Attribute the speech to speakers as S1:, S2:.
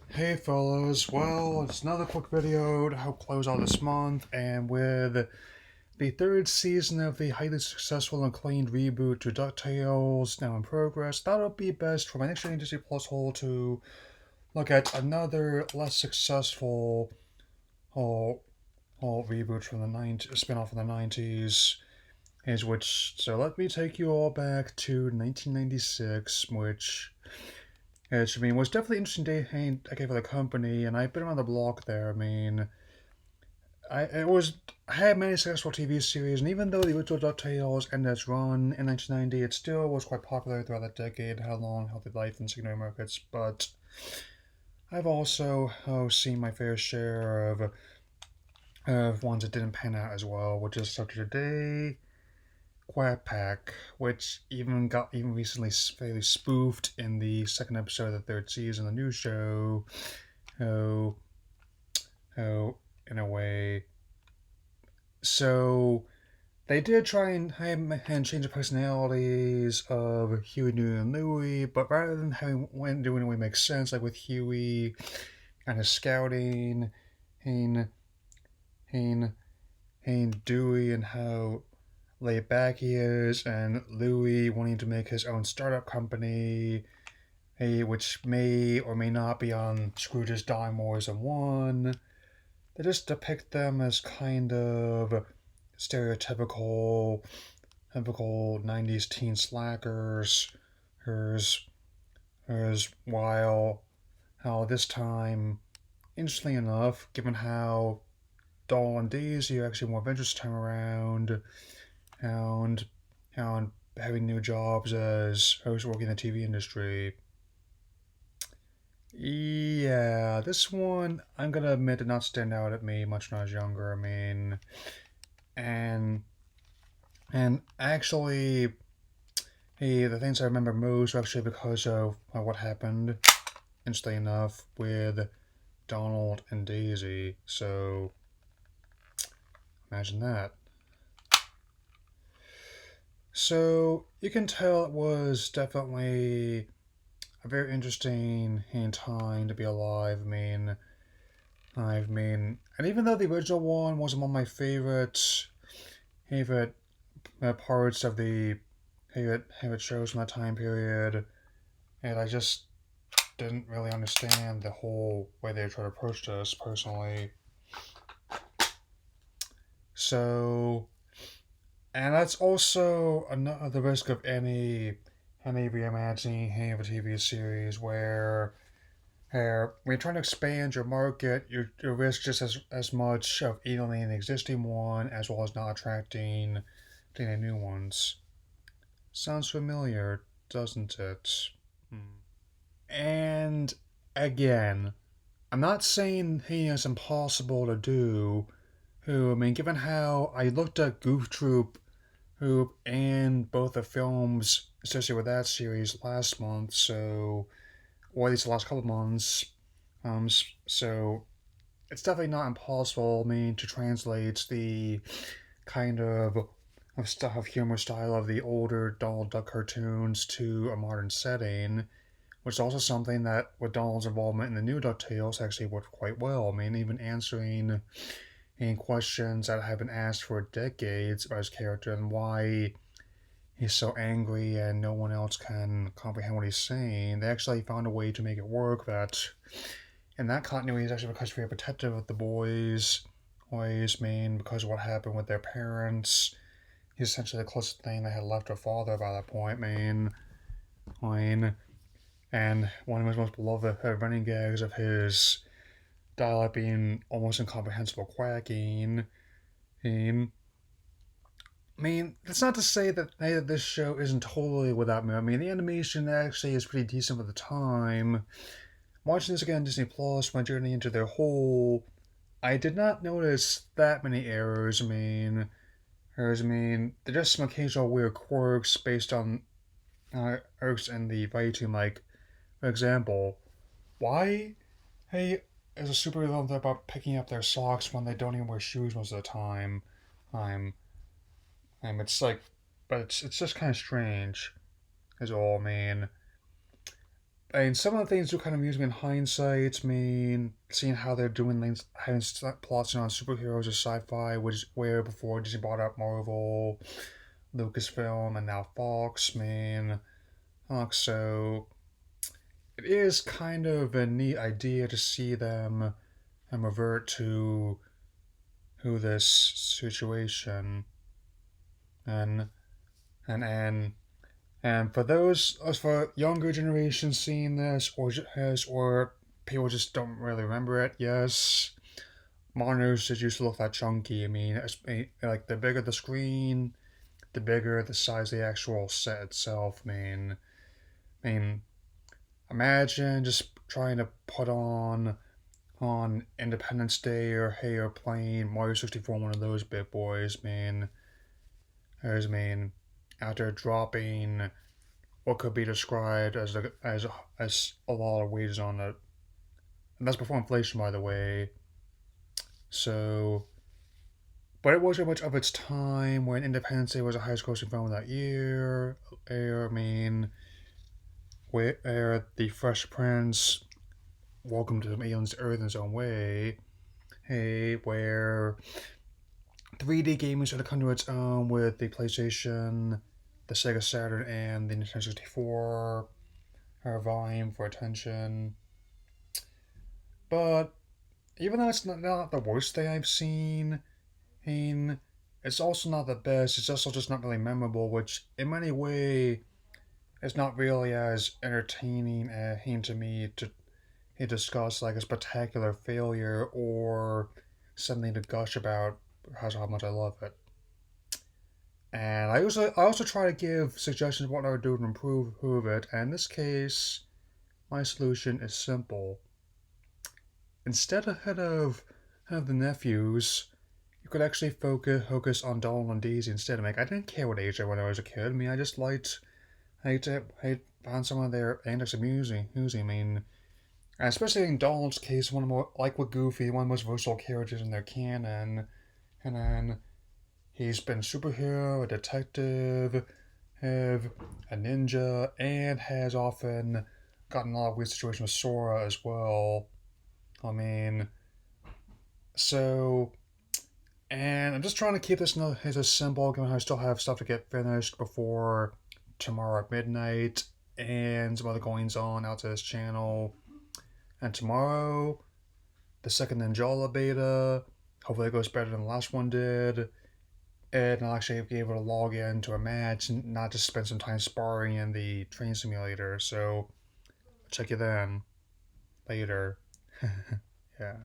S1: Hey fellas, well, it's another quick video to help close out this month, and with the third season of the highly successful and acclaimed reboot to DuckTales now in progress, thought it would be best for my next Disney Plus hole to look at another less successful whole, reboot from the 90s, spin-off from the 90s, so let me take you all back to 1996, which was definitely an interesting decade for the company, and I've been around the block there. I had many successful TV series, and even though the original DuckTales ended its run in 1990, it still was quite popular throughout that decade, had a long, healthy life in secondary markets. But I've also seen my fair share of ones that didn't pan out as well, which is subject today. Quack Pack, which even got recently fairly spoofed in the second episode of the third season of the new show. Oh, in a way. So they did try and change the personalities of Huey, Dewey, and Louie, but rather than doing it way makes sense, like with Huey kind of scouting, and Dewey and how laid back he is, and Louie wanting to make his own startup company, which may or may not be on Scrooge's dime more than one. They just depict them as kind of stereotypical, typical 90s teen slackers. Hers, while how this time, interestingly enough, given how Doll and Daisy are actually more adventurous time around, and having new jobs as hosts working in the TV industry. Yeah, this one I'm gonna admit did not stand out at me much when I was younger. And actually, the things I remember most are actually because of what happened, instantly enough, with Donald and Daisy. So imagine that. So you can tell it was definitely a very interesting time to be alive. And even though the original one wasn't one of my favorite parts of the favorite shows from that time period, and I just didn't really understand the whole way they tried to approach this personally. So, and that's also the risk of any reimagining any of a TV series where when you're trying to expand your market, you risk just as much of alienating the existing one as well as not attracting any new ones. Sounds familiar, doesn't it? Hmm. And again, I'm not saying it's impossible to do. Given how I looked at Goof Troop, and both the films associated with that series last month, or at least the last couple of months, so it's definitely not impossible. To translate the kind of humor style of the older Donald Duck cartoons to a modern setting, which is also something that with Donald's involvement in the new DuckTales actually worked quite well. Even answering questions that have been asked for decades about his character and why he's so angry and no one else can comprehend what he's saying. They actually found a way to make it work that in that continuity is actually because very protective of the boys. Always because of what happened with their parents. He's essentially the closest thing they had left to a father by that point, and one of his most beloved running gags of his dialect being almost incomprehensible quacking. That's not to say that this show isn't totally without me. The animation actually is pretty decent for the time. Watching this again on Disney Plus, my journey into their whole, I did not notice that many errors. There are just some occasional weird quirks based on errors in the writing. Like, for example, why, is a supervillain about picking up their socks when they don't even wear shoes most of the time? I'm, it's like, but it's just kind of strange, is all. and some of the things do kind of amuse me in hindsight. I mean, seeing how they're doing things, having plots on superheroes or sci-fi, which where before Disney bought up Marvel, Lucasfilm, and now Fox. I mean, so it is kind of a neat idea to see them revert to this situation, and and and and for those, as for younger generations seeing this, or people just don't really remember it, yes, monitors just used to look that chunky. I mean, like the bigger the screen, the bigger the size of the actual set itself. I mean, imagine just trying to put on Independence Day or hey, you're playing Mario 64, one of those big boys. I mean, after dropping what could be described as a lot of wages on it, and that's before inflation, by the way. So, but it was very much of its time when Independence Day was a highest grossing film of that year. I mean, where the Fresh Prince, Welcome to the Aliens Earth in its own way. Hey, where 3D gaming started to come to its own with the PlayStation, the Sega Saturn, and the Nintendo 64 are vying for attention. But even though it's not the worst thing I've seen, it's also not the best. It's also just not really memorable, which in many ways is not really as entertaining to me to discuss like a spectacular failure or something to gush about how much I love it. And I also try to give suggestions of what I would do to improve it. And in this case, my solution is simple. Instead of the nephews, you could actually focus on Donald and Daisy instead. I didn't care what age they were when I was a kid. I mean, I just I found some of their antics amusing. I mean, and especially in Donald's case, one of the more like with Goofy, one of the most versatile characters in their canon. And then he's been a superhero, a detective, a ninja, and has often gotten a lot of weird situations with Sora as well. I mean, so, and I'm just trying to keep this as a simple, given I still have stuff to get finished before tomorrow at midnight, and some other goings on out to this channel. And tomorrow, the second Ninjala beta, hopefully it goes better than the last one did. And I'll actually be able to log in to a match and not just spend some time sparring in the train simulator. So, check you then. Later.